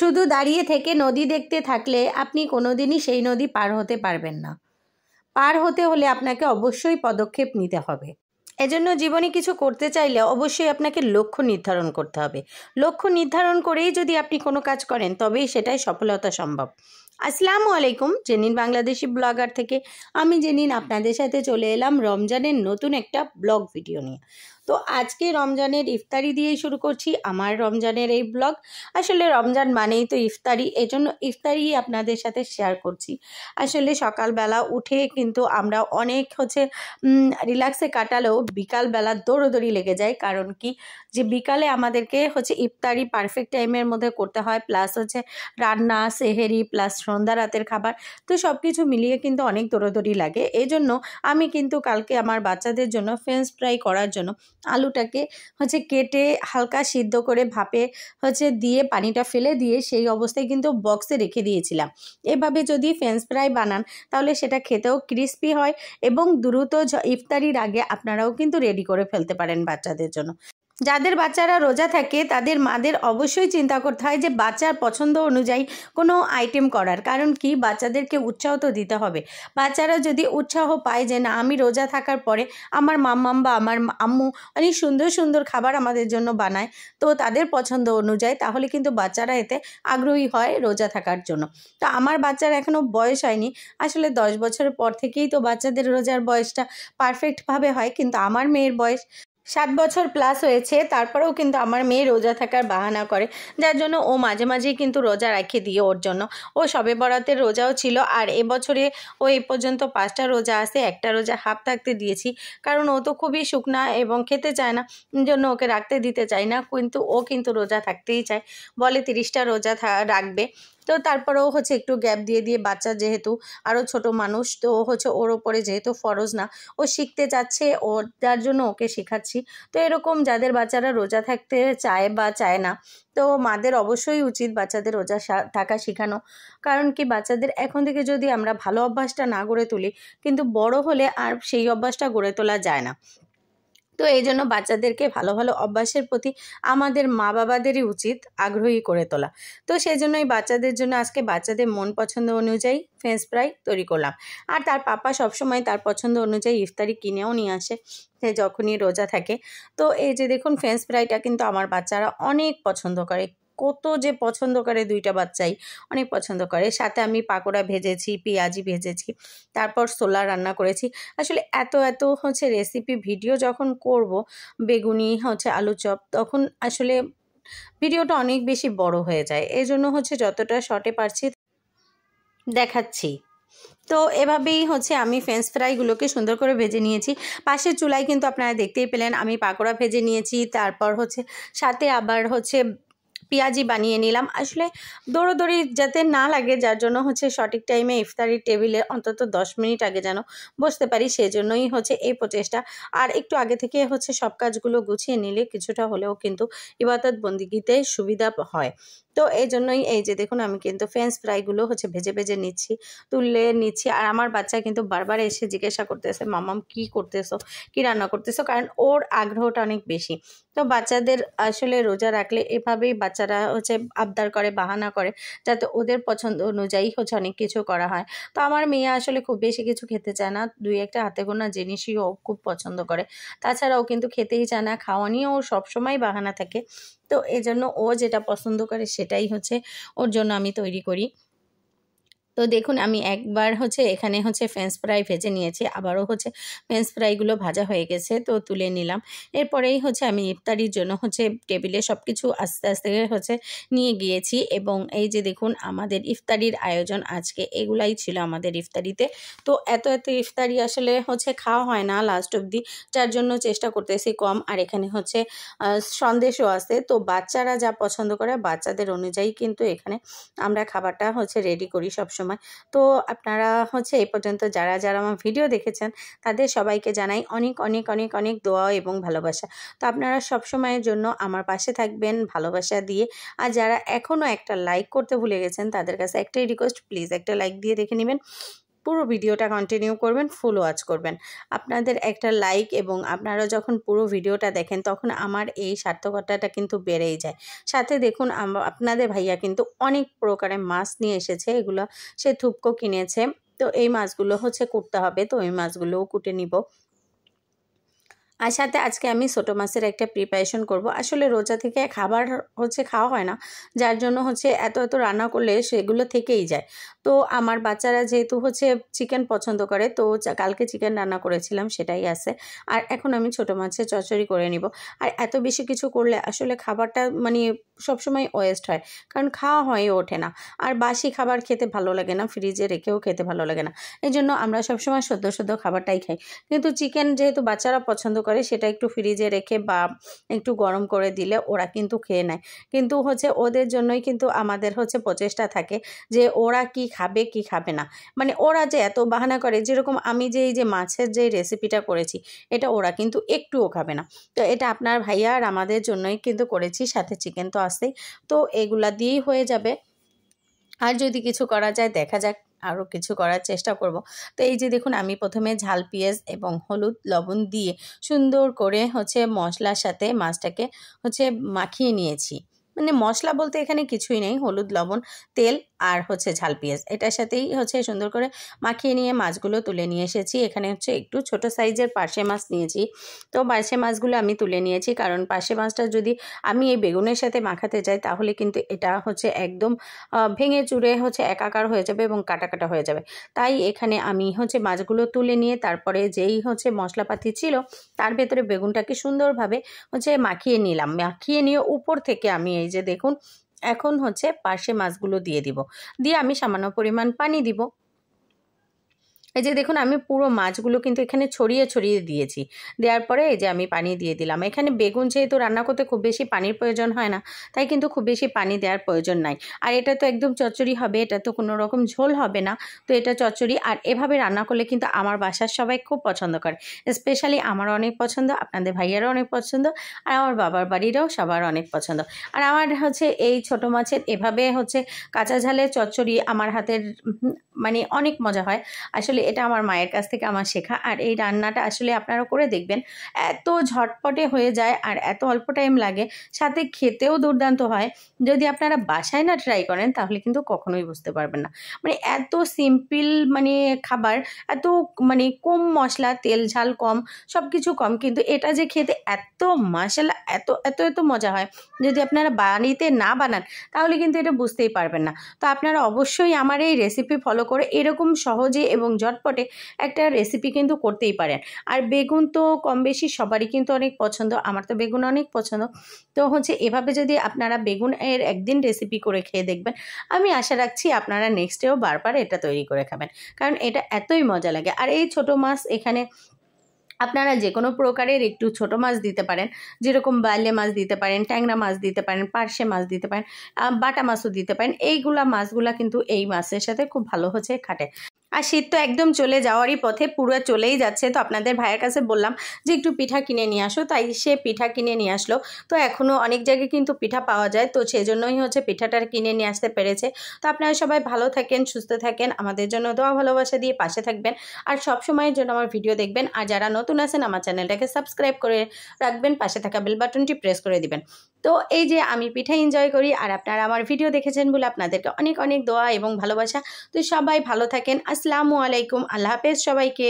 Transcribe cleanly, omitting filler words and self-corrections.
শুধু দাঁড়িয়ে থেকে নদী দেখতে থাকলে আপনি কোনোদিনই সেই নদী পার হতে পারবেন না। পার হতে হলে আপনাকে অবশ্যই পদক্ষেপ নিতে হবে। এজন্য জীবনে কিছু করতে চাইলে অবশ্যই আপনাকে লক্ষ্য নির্ধারণ করতে হবে। লক্ষ্য নির্ধারণ করেই যদি আপনি কোনো কাজ করেন তবেই সেটাই সফলতা সম্ভব। আসসালামু আলাইকুম, জেনিন বাংলাদেশি ব্লগার থেকে আমি জেনিন আপনাদের সাথে চলে এলাম রমজানের নতুন একটা ব্লগ ভিডিও নিয়ে। তো আজকে রমজানের ইফতারি দিয়েই শুরু করছি আমার রমজানের এই ব্লগ। আসলে রমজান মানেই তো ইফতারি, এজন্য ইফতারি আপনাদের সাথে শেয়ার করছি। আসলে সকালবেলা উঠে কিন্তু আমরা অনেক রিল্যাক্সে কাটালেও বিকালবেলা দৌড়োদৌড়ি লেগে যায়। কারণ কি, যে বিকালে আমাদেরকে ইফতারি পারফেক্ট টাইমের মধ্যে করতে হয়, প্লাস রান্না, সেহেরি, প্লাস সন্ধ্যা রাতের খাবার, তো সব কিছু মিলিয়ে কিন্তু অনেক দৌড়োদৌড়ি লাগে। এই জন্য আমি কিন্তু কালকে আমার বাচ্চাদের জন্য ফ্রেঞ্চ ফ্রাই করার জন্য আলুটাকে কেটে হালকা সিদ্ধ করে ভাপে দিয়ে পানিটা ফেলে দিয়ে সেই অবস্থায় কিন্তু বক্সে রেখে দিয়েছিলাম। এভাবে যদি ফ্রেঞ্চ ফ্রাই বানান তাহলে সেটা খেতেও ক্রিস্পি হয় এবং দ্রুত ইফতারির আগে আপনারাও কিন্তু রেডি করে ফেলতে পারেন বাচ্চাদের জন্য। যাদের বাচ্চারা রোজা থাকে তাদের মাদের অবশ্যই চিন্তা করতে হয় যে বাচ্চার পছন্দ অনুযায়ী কোনো আইটেম করার। কারণ কি, বাচ্চাদেরকে উৎসাহ তো দিতে হবে। বাচ্চারা যদি উৎসাহ পায় যে না, আমি রোজা থাকার পরে আমার মাম্মাম বা আমার আম্মু অনেক সুন্দর সুন্দর খাবার আমাদের জন্য বানায়, তো তাদের পছন্দ অনুযায়ী, তাহলে কিন্তু বাচ্চারা এতে আগ্রহী হয় রোজা থাকার জন্য। তো আমার বাচ্চার এখনও বয়স হয়নি, আসলে 10 বছরের পর থেকেই তো বাচ্চাদের রোজার বয়সটা পারফেক্টভাবে হয়। কিন্তু আমার মেয়ের বয়স 7 বছর প্লাস হয়েছে, তারপরেও কিন্তু আমার মেয়ে রোজা থাকার বাহানা করে, যার জন্য ও মাঝে মাঝেই কিন্তু রোজা রেখে দিয়ে ওর জন্য। ও শবে বরাতের রোজাও ছিল, আর এবছরে ও এই পর্যন্ত 5টা রোজা আছে, একটা রোজা হাফ থাকতে দিয়েছি। কারণ ও তো খুবই শুকনা এবং খেতে চায় না, জন্য ওকে রাখতে দিতে চাই না। কিন্তু ও কিন্তু রোজা থাকতেই চায়, বলে 30টা রোজা রাখবে। তো তারপরেও একটু গ্যাপ দিয়ে দিয়ে, বাচ্চা যেহেতু আরও ছোট মানুষ, তো ওর ওপরে যেহেতু ফরজ না, ও শিখতে চাচ্ছে, ও যার জন্য ওকে শেখাচ্ছি। তো এরকম যাদের বাচ্চারা রোজা থাকতে চায় বা চায় না, তো মাদের অবশ্যই উচিত বাচ্চাদের রোজা থাকা শেখানো। কারণ কি, বাচ্চাদের এখন থেকে যদি আমরা ভালো অভ্যাসটা না গড়ে তুলি, কিন্তু বড় হলে আর সেই অভ্যাসটা গড়ে তোলা যায় না। তো এই জন্য বাচ্চাদেরকে ভালো ভালো অভ্যাসের প্রতি আমাদের মা বাবাদেরই উচিত আগ্রহী করে তোলা। তো সেই জন্যই বাচ্চাদের জন্য আজকে বাচ্চাদের মন পছন্দ অনুযায়ী ফ্রেঞ্চ ফ্রাই তৈরি করলাম। আর তার পাপা সবসময় তার পছন্দ অনুযায়ী ইফতারি কিনেও নিয়ে আসে সে যখনই রোজা থাকে। তো এই যে দেখুন, ফ্রেঞ্চ ফ্রাইটা কিন্তু আমার বাচ্চারা অনেক পছন্দ করে, কত যে পছন্দ করে, 2টা বাচ্চাই অনেক পছন্দ করে। সাথে আমি পাকোড়া ভেজেছি, পেঁয়াজি ভেজেছি, তারপর ছোলা রান্না করেছি। আসলে এত এত রেসিপি ভিডিও যখন করব, বেগুনি আলু চপ, তখন আসলে ভিডিওটা অনেক বেশি বড় হয়ে যায়। এই জন্য যতটা শর্টে পারছি দেখাচ্ছি। তো এভাবেই আমি ফ্রেঞ্চ ফ্রাইগুলোকে সুন্দর করে ভেজে নিয়েছি। পাশের চুলায় কিন্তু আপনারা দেখতেই পেলেন আমি পাকোড়া ভেজে নিয়েছি, তারপর সাথে আবার পেঁয়াজি বানিয়ে নিলাম। আসলে দৌড়োদৌড়ি যাতে না লাগে, যার জন্য সঠিক টাইমে ইফতারির টেবিলে অন্তত 10 মিনিট আগে যেন বসতে পারি, সেজন্যই এই প্রচেষ্টা। আর একটু আগে থেকে সব কাজগুলো গুছিয়ে নিলে কিছুটা হলেও কিন্তু ইবাদত বন্দিগিতে সুবিধা হয়। তো এই জন্যই এই যে দেখুন, আমি কিন্তু ফ্রেঞ্চ ফ্রাইগুলো ভেজে ভেজে তুলে নিচ্ছি। আর আমার বাচ্চা কিন্তু বারবার এসে জিজ্ঞাসা করতেছে, মামাম কী করতেছো, কী রান্না করতেছো, কারণ ওর আগ্রহটা অনেক বেশি। তো বাচ্চাদের আসলে রোজা রাখলে এভাবেই বাচ্চারা আবদার করে, বাহানা করে, যাতে ওদের পছন্দ অনুযায়ী অনেক কিছু করা হয়। তো আমার মেয়ে আসলে খুব বেশি কিছু খেতে চায় না, 2-1টা হাতে গোনা জিনিসই ও খুব পছন্দ করে। তাছাড়া ও কিন্তু খেতেই চায় না, খাওয়া নিয়ে ওর সবসময় বাহানা থাকে। তো এজন্য ও যেটা পছন্দ করে সেটাই ওর জন্য আমি তৈরি করি। তো দেখুন, আমি একবার এখানে ফ্রেঞ্চ ফ্রাই ভেজে নিয়েছি, আবারও ফ্রেঞ্চ ফ্রাইগুলো ভাজা হয়ে গেছে, তো তুলে নিলাম। এরপরেই আমি ইফতারির জন্য টেবিলে সব কিছু আস্তে আস্তে নিয়ে গিয়েছি। এবং এই যে দেখুন, আমাদের ইফতারির আয়োজন আজকে এগুলাই ছিল আমাদের ইফতারিতে। তো এত এত ইফতারি আসলে খাওয়া হয় না লাস্ট অবধি, যার জন্য চেষ্টা করতেছি কম। আর এখানে সন্দেশও আছে। তো বাচ্চারা যা পছন্দ করে বাচ্চাদের অনুযায়ী কিন্তু এখানে আমরা খাবারটা রেডি করি সবসময়। তো আপনারা এই পর্যন্ত যারা যারা আমার ভিডিও দেখেছেন তাদের সবাইকে জানাই অনেক অনেক অনেক অনেক দোয়া এবং ভালোবাসা। তো আপনারা সবসময়ের জন্য আমার পাশে থাকবেন ভালোবাসা দিয়ে। আর যারা এখনও একটা লাইক করতে ভুলে গেছেন তাদের কাছে একটাই রিকোয়েস্ট, প্লিজ একটা লাইক দিয়ে দেখে নেবেন। পুরো ভিডিওটা কন্টিনিউ করবেন, ফুল ওয়াচ করবেন। আপনাদের একটা লাইক এবং আপনারা যখন পুরো ভিডিওটা দেখেন তখন আমার এই সার্থকতাটা কিন্তু বেড়েই যায়। সাথে দেখুন আপনাদের ভাইয়া কিন্তু অনেক প্রকারের মাছ নিয়ে এসেছে, এগুলো সে থুপকো কিনেছে। তো এই মাছগুলো হচ্ছে কুটতে হবে, তো এই মাছগুলোও কুটে নিব। আর সাথে আজকে আমি ছোটো মাছের একটা প্রিপারেশন করব। আসলে রোজা থেকে খাবার হচ্ছে খাওয়া হয় না, যার জন্য হচ্ছে এত এত রান্না করলে সেগুলো থেকেই যায়। তো আমার বাচ্চারা যেহেতু হচ্ছে চিকেন পছন্দ করে, তো কালকে চিকেন রান্না করেছিলাম সেটাই আছে। আর এখন আমি ছোটো মাছের চচ্চড়ি করে নিব। আর এত বেশি কিছু করলে আসলে খাবারটা মানে সবসময় ওয়েস্ট হয়, কারণ খাওয়া হয়ে ওঠে না। আর বাসি খাবার খেতে ভালো লাগে না, ফ্রিজে রেখেও খেতে ভালো লাগে না। এই জন্য আমরা সবসময় সদ্য সদ্য খাবারটাই খাই। কিন্তু চিকেন যেহেতু বাচ্চারা পছন্দ করে, সেটা একটু ফ্রিজে রেখে বা একটু গরম করে দিলে ওরা কিন্তু খেয়ে নেয়। কিন্তু হচ্ছে ওদের জন্যই কিন্তু আমাদের হচ্ছে প্রচেষ্টা থাকে যে ওরা কি খাবে কি খাবে না। মানে ওরা যে এত বাহানা করে, যেরকম আমি যে এই যে মাছের যে রেসিপিটা করেছি, এটা ওরা কিন্তু একটুও খাবে না। তো এটা আপনার ভাইয়া আর আমাদের জন্যই কিন্তু করেছি, সাথে চিকেন তো আসেই। তো এগুলা দিয়েই হয়ে যাবে। আর যদি কিছু করা যায় দেখা যাক, আরও কিছু করার চেষ্টা করব। তো এই যে দেখুন, আমি প্রথমে ঝাল পেঁয়াজ এবং হলুদ লবণ দিয়ে সুন্দর করে হচ্ছে মশলার সাথে মাছটাকে হচ্ছে মাখিয়ে নিয়েছি। মানে মশলা বলতে এখানে কিছুই নেই, হলুদ লবণ তেল আর হচ্ছে ঝাল পেঁয়াজ, এটার সাথেই হচ্ছে সুন্দর করে মাখিয়ে নিয়ে মাছগুলো তুলে নিয়ে এসেছি। এখানে হচ্ছে একটু ছোট সাইজের পার্শে মাছ নিয়েছি। তো পার্শে মাছগুলো আমি তুলে নিয়েছি, কারণ পার্শে মাছটা যদি আমি এই বেগুনের সাথে মাখাতে যাই তাহলে কিন্তু এটা হচ্ছে একদম ভেঙে চুরে হচ্ছে একাকার হয়ে যাবে এবং কাটা কাটা হয়ে যাবে। তাই এখানে আমি হচ্ছে মাছগুলো তুলে নিয়ে তারপরে যেই হচ্ছে মশলাপাতি ছিল তার ভেতরে বেগুনটাকে সুন্দরভাবে হচ্ছে মাখিয়ে নিলাম। মাখিয়ে নিয়ে উপর থেকে আমি এই যে দেখুন এখন হচ্ছে পার্শে মাছগুলো দিয়ে দিব। দিয়ে আমি সামান্য পরিমাণ পানি দিব। এই যে দেখুন, আমি পুরো মাছগুলো কিন্তু এখানে ছড়িয়ে ছড়িয়ে দিয়েছি। দেওয়ার পরে এই যে আমি পানি দিয়ে দিলাম। এখানে বেগুন যেহেতু রান্না করতে খুব বেশি পানির প্রয়োজন হয় না, তাই কিন্তু খুব বেশি পানি দেওয়ার প্রয়োজন নাই। আর এটা তো একদম চচ্চড়ি হবে, এটা তো কোনো রকম ঝোল হবে না। তো এটা চচ্চড়ি, আর এভাবে রান্না করলে কিন্তু আমার বাসার সবাই খুব পছন্দ করে। স্পেশালি আমার অনেক পছন্দ, আপনাদের ভাইয়ারও অনেক পছন্দ, আর আমার বাবার বাড়িরও সবার অনেক পছন্দ। আর আমার হচ্ছে এই ছোটো মাছের এভাবে হচ্ছে কাঁচা ঝালের চচ্চড়ি আমার হাতের মানে অনেক মজা হয়। আসলে এটা আমার মায়ের কাছ থেকে আমার শেখা। আর এই রান্নাটা আসলে আপনারা করে দেখবেন, এত ঝটপটে হয়ে যায় আর এত অল্প টাইম লাগে, সাথে খেতেও দুর্দান্ত হয়। যদি আপনারা বাসায় না ট্রাই করেন তাহলে কিন্তু কখনোই বুঝতে পারবেন না। মানে এত সিম্পল মানে খাবার, এত মানে কম মশলা, তেল ঝাল কম, সব কিছু কম, কিন্তু এটা যে খেতে এত মাশাআল্লাহ এত এত এত মজা হয়। যদি আপনারা বাড়িতে না বানান তাহলে কিন্তু এটা বুঝতেই পারবেন না। তো আপনারা অবশ্যই আমার এই রেসিপি ফলো করে এরকম সহজে এবং ঝটপটে একটা রেসিপি কিন্তু করতেই পারেন। আর বেগুন তো কম বেশি সবারই কিন্তু অনেক পছন্দ, আমার তো বেগুন অনেক পছন্দ। তো হচ্ছে এভাবে যদি আপনারা বেগুন এর একদিন রেসিপি করে খেয়ে দেখবেন, আমি আশা রাখছি আপনারা নেক্সট ডেও বারবার এটা তৈরি করে খাবেন, কারণ এটা এতই মজা লাগে। আর এই ছোট মাছ এখানে আপনারা যে কোনো প্রকারের একটু ছোট মাছ দিতে পারেন, যেরকম বালে মাছ দিতে পারেন, ট্যাংরা মাছ দিতে পারেন, পার্শে মাছ দিতে পারেন, বাটা মাছও দিতে পারেন। এইগুলা মাছগুলা কিন্তু এই মাছের সাথে খুব ভালো হচ্ছে খাটে। আর শীত তো একদম চলে যাওয়ারই পথে, পুরো চলেই যাচ্ছে। তো আপনাদের ভাইয়ের কাছে বললাম যে একটু পিঠা কিনে নিয়ে আসো, তাই সে পিঠা কিনে নিয়ে আসলো। তো এখনও অনেক জায়গায় কিন্তু পিঠা পাওয়া যায়, তো সেজন্যই হচ্ছে পিঠাটা কিনে নিয়ে আসতে পেরেছে। তো আপনারা সবাই ভালো থাকেন, সুস্থ থাকেন, আমাদের জন্য দোয়া ভালোবাসা দিয়ে পাশে থাকবেন, আর সব সময়ের জন্য আমার ভিডিও দেখবেন। আর যারা নতুন আছেন আমার চ্যানেলটাকে সাবস্ক্রাইব করে রাখবেন, পাশে থাকা বেল বাটনটি প্রেস করে দিবেন। তো এই যে আমি পিঠা এনজয় করি, আর আপনারা আমার ভিডিও দেখেছেন বলে আপনাদেরকে অনেক অনেক দোয়া এবং ভালোবাসা। তো সবাই ভালো থাকেন। আসসালামু আলাইকুম, আল্লাহ হাফেজ সবাইকে।